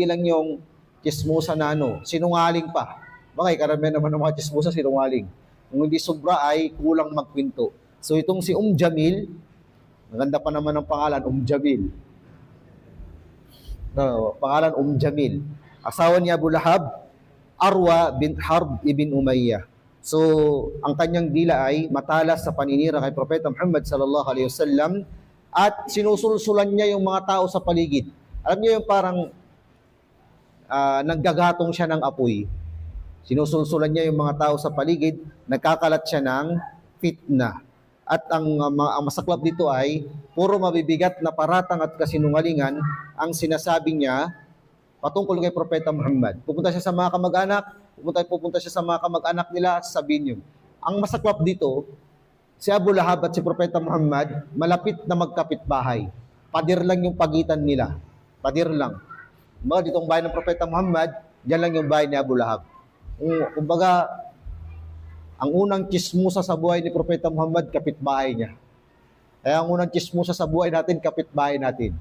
lang yung chismusa na sinungaling pa. Bagay karamihan naman ng mga chismusa sinungaling. Kung hindi sobra ay kulang magkwento. So itong si Jamil, maganda pa naman ang pangalan, Jamil. Pangalan Jamil. Asawa ni Abu Lahab, Arwa bint Harb ibn Umayyah. So, ang kanyang dila ay matalas sa paninira kay Propeta Muhammad sallallahu alaihi wasallam at sinusulsulan niya yung mga tao sa paligid. Alam niyo yung parang naggagatong siya ng apoy. Sinusulsulan niya yung mga tao sa paligid, nagkakalat siya ng fitna. At ang masaklap dito ay puro mabibigat na paratang at kasinungalingan ang sinasabi niya patungkol kay Propeta Muhammad. Pupunta siya sa mga kamag-anak nila, sabihin yun. Ang masaklap dito, si Abu Lahab at si Propeta Muhammad, malapit na magkapitbahay. Padir lang yung pagitan nila. Padir lang. Ditong bahay ng Propeta Muhammad, diyan lang yung bahay ni Abu Lahab. Kumbaga, ang unang chismusa sa buhay ni Propeta Muhammad, kapitbahay niya. Kaya ang unang chismusa sa buhay natin, kapitbahay natin.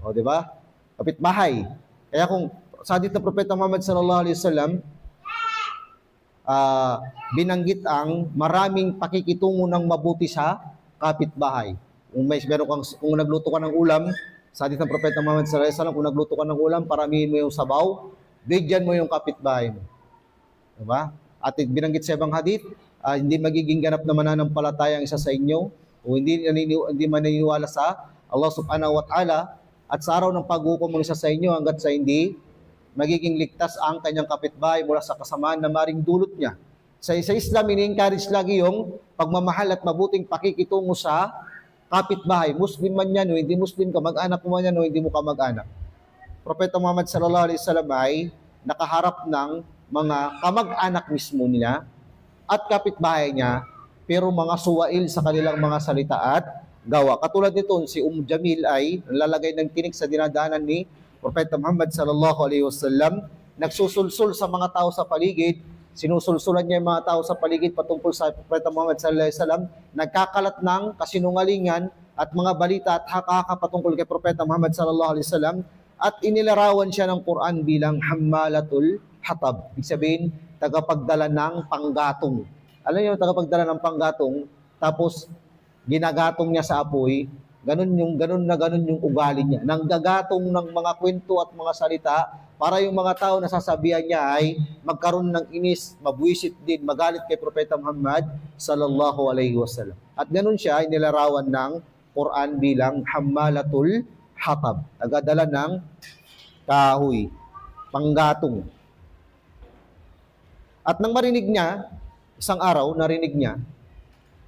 O, di ba? Kapitbahay. Kaya kung sa hadith ng Propeta Muhammad sallallahu alaihi wasallam, binanggit ang maraming pakikitungo ng mabuti sa kapitbahay. Kung nagluto ka ng ulam, sa hadith ng Propeta Muhammad sallallahu alaihi wasallam, kung nagluto ka ng ulam, paramihin mo yung sabaw, bigyan mo yung kapitbahay mo. Diba? At binanggit sa ibang hadith, hindi magiging ganap na mananampalataya ang isa sa inyo, o hindi maniniwala sa Allah subhanahu wa ta'ala, at sa araw ng paghukom ng isa sa inyo hanggat sa hindi magiging ligtas ang kanyang kapitbahay mula sa kasamaan na maring dulot niya. Sa Islam, ini-encourage lagi yung pagmamahal at mabuting pakikitungo sa kapitbahay. Muslim man yan o hindi Muslim, kamag-anak mo man yan o hindi mo kamag-anak. Propeta Muhammad sallallahu alaihi wasallam ay nakaharap ng mga kamag-anak mismo niya at kapitbahay niya, pero mga suwail sa kanilang mga salita at gawa. Katulad nito, si Jamil ay lalagay ng tinik sa dinadaanan ni Propeta Muhammad sallallahu alaihi wasallam, nagsusulsul sa mga tao sa paligid, Sinusulsulan niya yung mga tao sa paligid patungkol sa Propeta Muhammad sallallahu alaihi wasallam, nagkakalat ng kasinungalingan at mga balita at haka-haka patungkol kay Propeta Muhammad sallallahu alaihi wasallam, at inilarawan siya ng Quran bilang hammalatul hatab. Ibig sabihin, tagapagdala ng panggatong. Alam niyo, tagapagdala ng panggatong, tapos ginagatong niya sa apoy, ganun yung ugali niya. Nanggagatong ng mga kwento at mga salita para yung mga tao na sasabihan niya ay magkaroon ng inis, mabwisit din, magalit kay Propeta Muhammad sallallahu alaihi wasallam. At ganun siya ay nilarawan ng Quran bilang hammalatul hatab, tagadala ng kahoy, panggatong. At nang marinig niya, isang araw narinig niya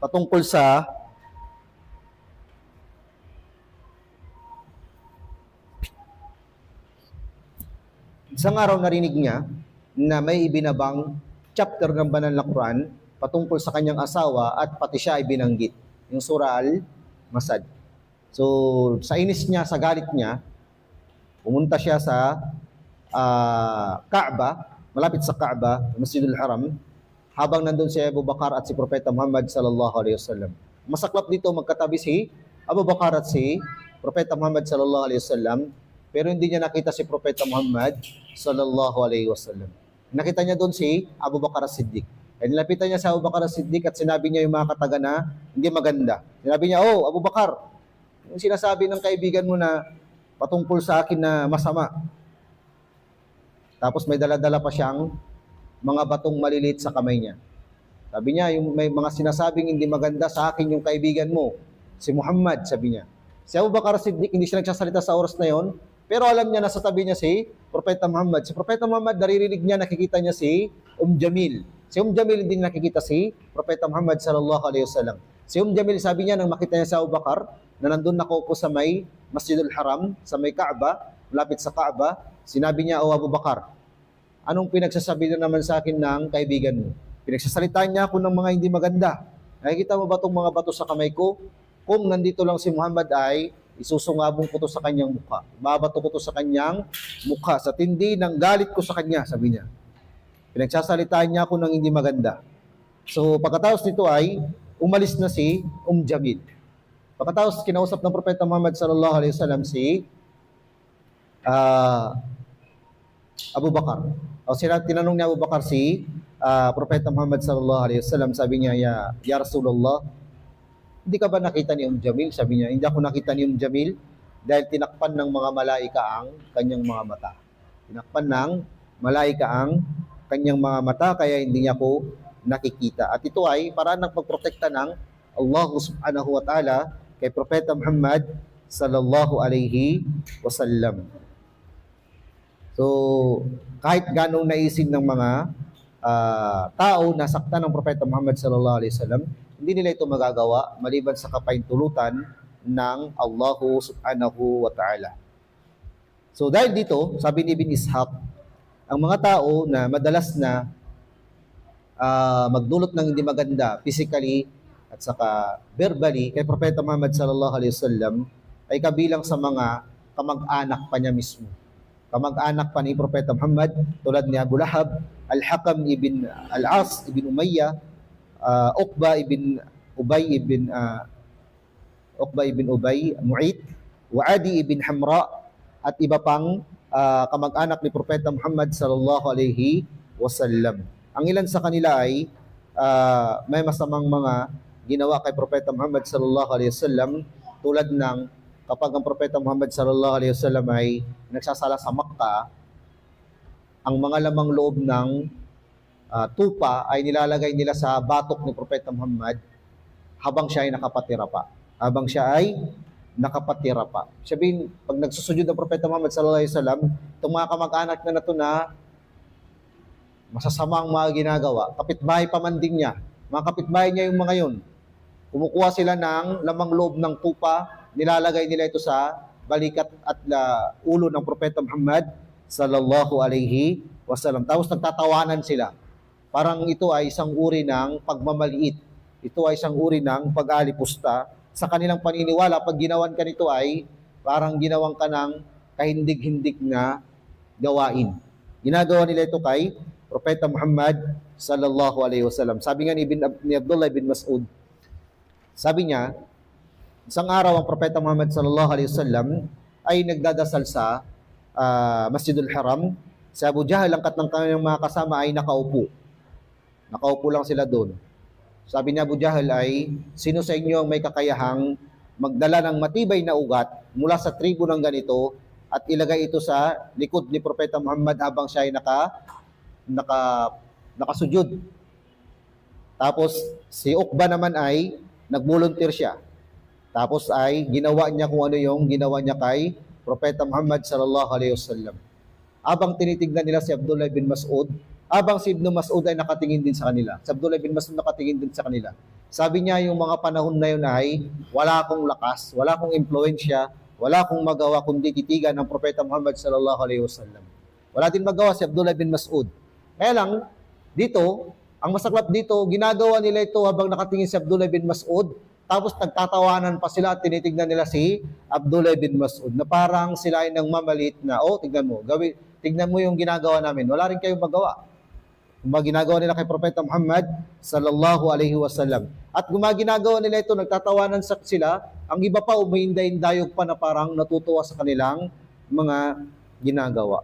patungkol sa na may ibinabang chapter ng banal na Quran patungkol sa kanyang asawa at pati siya ay binanggit. Yung Surah Al-Masad. So, sa inis niya, sa galit niya, pumunta siya sa Kaaba, malapit sa Kaaba, Masjidul Haram, habang nandun si Abu Bakar at si Propeta Muhammad sallallahu alaihi wasallam. Masaklap dito magkatabi si Abu Bakar at si Propeta Muhammad sallallahu alaihi wasallam, pero hindi niya nakita si Propeta Muhammad sallallahu alaihi wasallam. Nakita niya doon si Abu Bakar as-Siddiq. Kaya nilapitan niya sa Abu Bakar as-Siddiq at sinabi niya yung mga kataga na hindi maganda. Sinabi niya, "Oh, Abu Bakar, yung sinasabi ng kaibigan mo na patungkol sa akin na masama." Tapos may dala-dala pa siyang mga batong maliliit sa kamay niya. Sabi niya, yung may mga sinasabing hindi maganda sa akin yung kaibigan mo, si Muhammad, sabi niya. Si Abu Bakar as-Siddiq, hindi siya nagsasalita sa oras na yon, pero alam niya na sa tabi niya si Propeta Muhammad. Si Propeta Muhammad, naririnig niya, nakikita niya si Jamil. Si Jamil hindi nakikita si Propeta Muhammad sallallahu alaihi wasallam. Si Jamil, sabi niya, nang makita niya si Abu Bakar, na nandun nakaupo sa may Masjidul Haram, sa may Kaaba, malapit sa Kaaba, sinabi niya, "O Abu Bakar, anong pinagsasabi na naman sa akin ng kaibigan mo? Pinagsasalitaan niya ako ng mga hindi maganda. Nakikita mo ba itong mga bato sa kamay ko? Kung nandito lang si Muhammad ay isusungabong ko to sa kanyang mukha. Babato ko to sa kanyang mukha. Sa tindi ng galit ko sa kanya," sabi niya. Pinagsasalitaan niya ako ng hindi maganda. So pagkatapos nito ay umalis na si Jamil. Pagkatapos kinausap ng Propeta Muhammad sallallahu alaihi wasallam si Abu Bakar. O tinanong niya Abu Bakar si Propeta Muhammad sallallahu alaihi wasallam, sabi niya, ya Rasulullah, hindi ka ba nakita ni Jamil? Sabi niya, hindi ako nakita ni Jamil dahil tinakpan ng mga malaika ang kanyang mga mata. Tinakpan ng malaika ang kanyang mga mata, kaya hindi niya ako nakikita. At ito ay para ng pagprotekta ng Allah subhanahu wa ta'ala kay Propeta Muhammad sallallahu alaihi wasallam. So, kahit ganong naisin ng mga tao na saktan ng Propeta Muhammad sallallahu alaihi wasallam, hindi nila ito magagawa maliban sa kapaintulutan ng Allah subhanahu wa ta'ala. So, dahil dito, sabi ni Ibn Ishaq, ang mga tao na madalas na magdulot ng hindi maganda physically at saka verbally kay Propeta Muhammad sallallahu alaihi wasallam ay kabilang sa mga kamag-anak pa niya mismo. Kamag-anak pa ni Propeta Muhammad tulad ni Abu Lahab, Al-Hakam ibn Al-As ibn Umayyah, Uqba ibn Ubay, Mu'ayt, wa Adi ibn Hamra, at iba pang kamag-anak ni Propeta Muhammad sallallahu alaihi wasallam. Ang ilan sa kanila ay may masamang mga ginawa kay Propeta Muhammad sallallahu alaihi wasallam, tulad ng kapag ang Propeta Muhammad sallallahu alaihi wasallam ay nagsasala sa Makkah, ang mga lamang loob ng tupa ay nilalagay nila sa batok ni Propeta Muhammad habang siya ay nakapatira pa. Sabihin, pag nagsusujud ang Propeta Muhammad sallallahu alaihi wasallam, itong mga kamag-anak na ito na masasamang mga ginagawa, kapitbahay pa man din niya, mga kapitbahay niya yung mga yun, kumukuha sila ng lamang loob ng tupa, nilalagay nila ito sa balikat at ulo ng Propeta Muhammad sallallahu alaihi wasallam. Tapos nagtatawanan sila. Parang ito ay isang uri ng pagmamaliit. Ito ay isang uri ng pag-alipusta. Sa kanilang paniniwala, pag ginawan ka nito ay parang ginawang ka ng kahindig-hindig na gawain. Ginagawa nila ito kay Propeta Muhammad sallallahu alaihi wasallam. Sabi nga ni Abdullah bin Mas'ud, sabi niya, isang araw ang Propeta Muhammad sallallahu alaihi wasallam ay nagdadasal sa Masjidul Haram. Si Abu Jahal, ang ng kanyang mga kasama ay nakaupo. Nakaupo lang sila doon. Sabi ni Abu Jahal ay, sino sa inyo ang may kakayahang magdala ng matibay na ugat mula sa tribo ng ganito at ilagay ito sa likod ni Propeta Muhammad habang siya ay nakasujud. Tapos si Uqba naman ay nag-volunteer siya. Tapos ay ginawa niya kung ano yung ginawa niya kay Propeta Muhammad sallallahu alaihi wasallam. Habang tinitignan nila si Abdullah bin Mas'ud, habang si Ibn Mas'ud ay nakatingin din sa kanila. Si Abdullah bin Mas'ud nakatingin din sa kanila. Sabi niya yung mga panahon na yun ay wala akong lakas, wala akong impluensya, wala akong magawa kundi titigan ng Propeta Muhammad sallallahu alaihi wasallam. Wala din magawa si Abdullah bin Mas'ud. Kaya lang, dito, ang masaklap dito, ginagawa nila ito habang nakatingin si Abdullah bin Mas'ud, tapos nagtatawanan pa sila at tinitignan nila si Abdullah bin Mas'ud na parang sila ay nang mamalit na, tignan mo, tignan mo yung ginagawa namin. Wala rin kayong magawa. Kung ginagawa nila kay Propeta Muhammad sallallahu alaihi wasallam. At kung ginagawa nila ito, nagtatawanan sila, ang iba pa umiinday-indayog pa na parang natutuwa sa kanilang mga ginagawa.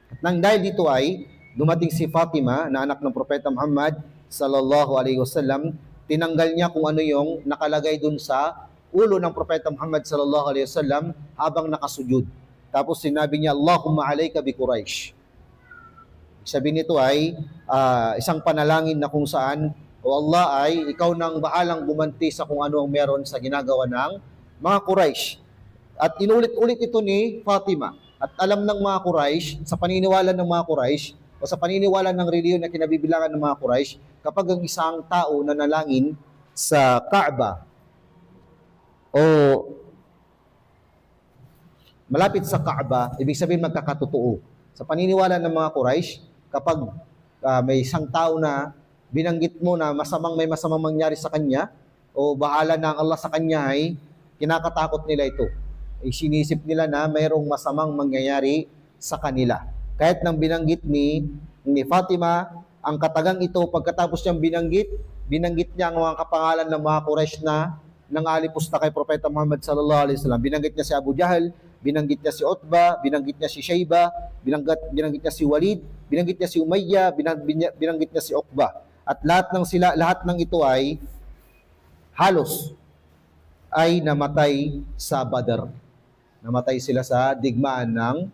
At nang dahil dito ay dumating si Fatima na anak ng Propeta Muhammad sallallahu alaihi wasallam, tinanggal niya kung ano yung nakalagay dun sa ulo ng Propeta Muhammad sallallahu alaihi wasallam habang nakasujud. Tapos sinabi niya, Allahumma alayka bi Quraish. Sabi nito ay isang panalangin na kung saan, O Allah ay ikaw nang bahalang gumanti sa kung ano ang meron sa ginagawa ng mga Quraish. At inulit-ulit ito ni Fatima. At alam ng mga Quraish, sa paniniwala ng mga Quraish, o sa paniniwala ng reliyon na kinabibilangan ng mga Quraish, kapag ang isang tao nanalangin sa Kaaba o malapit sa Kaaba, ibig sabihin magkakatotoo. Sa paniniwala ng mga Quraish, kapag may isang tao na binanggit mo na may masamang mangyari sa kanya o bahala na ang Allah sa kanya ay kinakatakot nila ito. Sinisip nila na mayroong masamang mangyayari sa kanila. Kahit nang binanggit ni Fatima, ang katagang ito, pagkatapos niyang binanggit niya ang mga kapangalan ng mga Quraysh na nangalipos na kay Propeta Muhammad sallallahu alaihi wasallam. Binanggit niya si Abu Jahal, binanggit niya si Utbah, binanggit niya si Shaybah, binanggit niya si Walid, binanggit niya si Umayyah, binanggit niya si Uqbah. At lahat ng ito ay halos ay namatay sa Badr. Namatay sila sa digmaan ng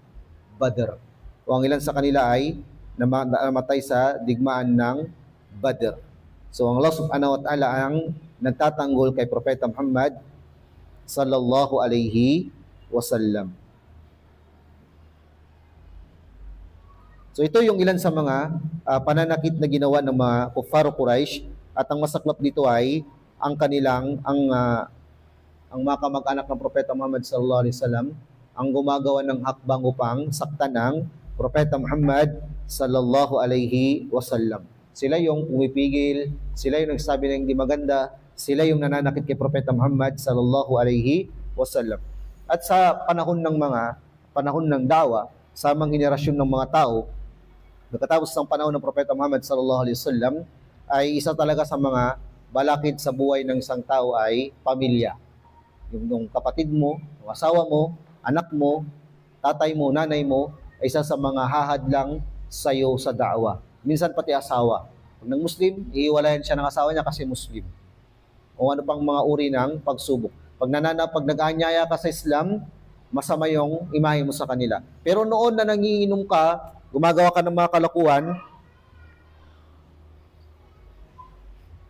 Badr. O ang ilan sa kanila ay namatay sa digmaan ng Badr. So ang Allah subhanahu wa ta'ala ang nagtatanggol kay Propeta Muhammad sallallahu alaihi wasallam. So ito yung ilan sa mga pananakit na ginawa ng mga kuffar Quraysh, at ang masaklap dito ay ang mga kamag-anak ng Propeta Muhammad sallallahu alaihi wasallam ang gumagawa ng hakbang upang saktan ng Propeta Muhammad sallallahu alaihi wasallam. Sila yung umipigil, sila yung nagsabi na hindi maganda, sila yung nananakit kay Propeta Muhammad sallallahu alaihi wasallam. At sa panahon ng dawa, sa mga henerasyon ng mga tao, pagkatapos ng panahon ng Propeta Muhammad sallallahu alaihi wasallam, ay isa talaga sa mga balakid sa buhay ng isang tao ay pamilya. Yung kapatid mo, yung asawa mo, anak mo, tatay mo, nanay mo, ay isa sa mga hahadlang sa iyo sa da'wa. Minsan pati asawa. Pag ng Muslim, iiwalayan siya ng asawa niya kasi Muslim. O ano pang mga uri ng pagsubok. Pag nag-aanyaya ka sa Islam, masama yung imahe mo sa kanila. Pero noon na nangiinom ka, gumagawa ka ng mga kalakuan,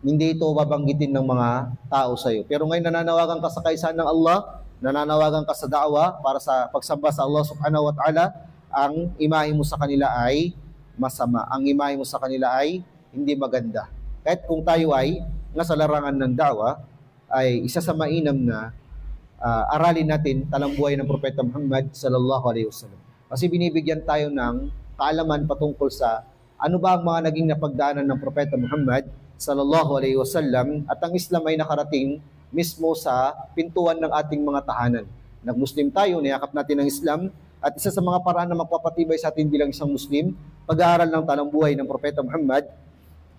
hindi ito babanggitin ng mga tao sa iyo. Pero ngayon nananawagan ka sa kaisahan ng Allah, nananawagan ka sa da'wa para sa pagsamba sa Allah subhanahu wa ta'ala, ang imahe mo sa kanila ay masama. Ang imahe mo sa kanila ay hindi maganda. Kahit kung tayo ay nasa larangan ng da'wa, ay isa sa mainam na aralin natin talambuhay ng Propeta Muhammad sallallahu alaihi wasallam. Kasi binibigyan tayo ng kaalaman patungkol sa ano ba ang mga naging napagdaanan ng Propeta Muhammad sallallahu alaihi wasallam, at ang Islam ay nakarating mismo sa pintuan ng ating mga tahanan. Nag-Muslim tayo, niyakap natin ang Islam, At isa sa mga paraan na magpapatibay sa atin bilang isang Muslim, pag-aaral ng tanang buhay ng Propeta Muhammad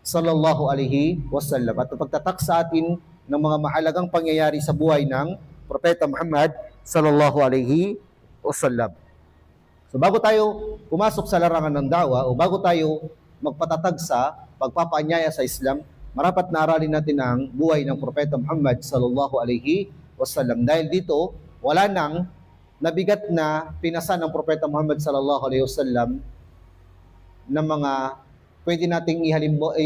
sallallahu alaihi wasallam at pagtatak sa atin ng mga mahalagang pangyayari sa buhay ng Propeta Muhammad sallallahu alaihi wasallam. So bago tayo pumasok sa larangan ng dawa o bago tayo magpatatag sa pagpapaanyaya sa Islam, marapat na aralin natin ang buhay ng Propeta Muhammad sallallahu alaihi wasallam. Dahil dito, wala nang nabigat na pinasan ng Propeta Muhammad sallallahu alaihi wasallam ng mga pwede nating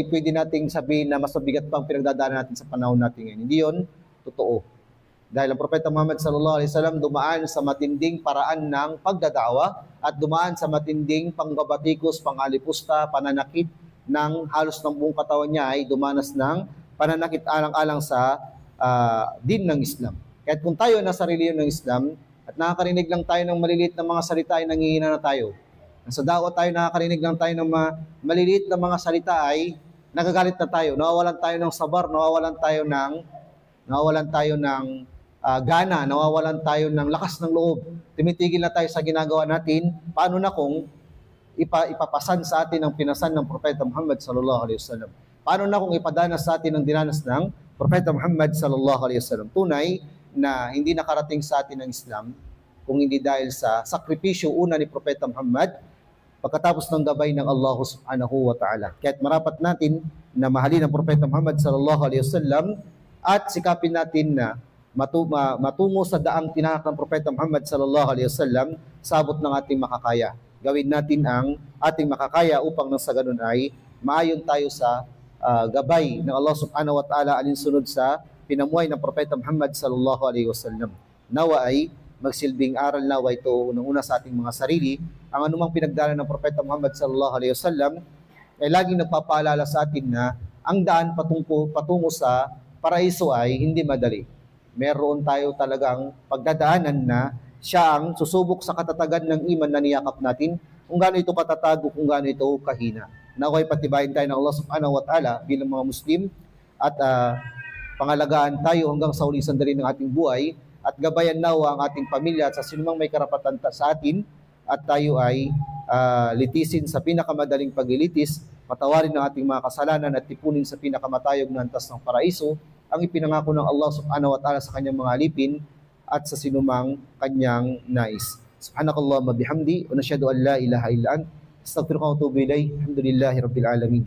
pwede nating sabihin na mas mabigat pang pinagdadaanan natin sa panahon natin ngayon. Hindi yun totoo. Dahil ang Propeta Muhammad sallallahu alaihi wasallam dumaan sa matinding paraan ng pagdadawa at dumaan sa matinding pangbabatikos, pangalipusta, pananakit ng halos ng buong katawan niya ay dumanas ng pananakit alang-alang sa din ng Islam. Kaya kung tayo nasa reliyon ng Islam at nakakarinig lang tayo ng maliliit na mga salita ay nangihina na tayo. Sa dawa tayo nakakarinig lang tayo ng maliliit na mga salita ay nagagalit na tayo. Nawawalan tayo ng sabar, nawawalan tayo ng gana, nawawalan tayo ng lakas ng loob. Tumitigil na tayo sa ginagawa natin. Paano na kung ipapasan sa atin ang pinasan ng Propeta Muhammad sallallahu alaihi wasallam? Paano na kung ipadanas sa atin ang dinanas ng Propeta Muhammad sallallahu alaihi wasallam? Tunay na hindi nakarating sa atin ang Islam kung hindi dahil sa sakripisyo una ni Propeta Muhammad pagkatapos ng gabay ng Allah subhanahu wa ta'ala. Kaya't marapat natin na mahalin ang Propeta Muhammad sallallahu alaihi wasallam at sikapin natin na matungo sa daang tinahak ng Propeta Muhammad sallallahu alaihi wasallam sa abot ng ating makakaya. Gawin natin ang ating makakaya upang nang sa ganun ay maayon tayo sa gabay ng Allah subhanahu wa ta'ala alinsunod sa pinamuhay ng Propeta Muhammad sallallahu alaihi wasallam. Nawa ay magsilbing aral nawa ito unang-una sa ating mga sarili. Ang anumang pinagdaanan ng Propeta Muhammad sallallahu alaihi wasallam ay laging nagpapaalala sa atin na ang daan patungo sa paraiso ay hindi madali. Meron tayo talagang pagdadaanan na siya ang susubok sa katatagan ng iman na niyakap natin, kung gaano ito katatago, kung gaano ito kahina. Naway patibayin tayo ng Allah subhanahu wa ta'ala bilang mga Muslim at pangalagaan tayo hanggang sa huling sandali ng ating buhay at gabayan nawa ang ating pamilya at sa sinumang may karapatan sa atin at tayo ay litisin sa pinakamadaling paglilitis, patawarin ng ating mga kasalanan at tipunin sa pinakamatayog na antas ng paraiso ang ipinangako ng Allah subhanahu wa ta'ala sa kanyang mga alipin at sa sinumang kanyang nais. Subhanakallahumma bihamdi wa nashhadu an la ilaha illa ant astaghfiruka wa atubu ilayk. Alhamdulillahi rabbil alamin.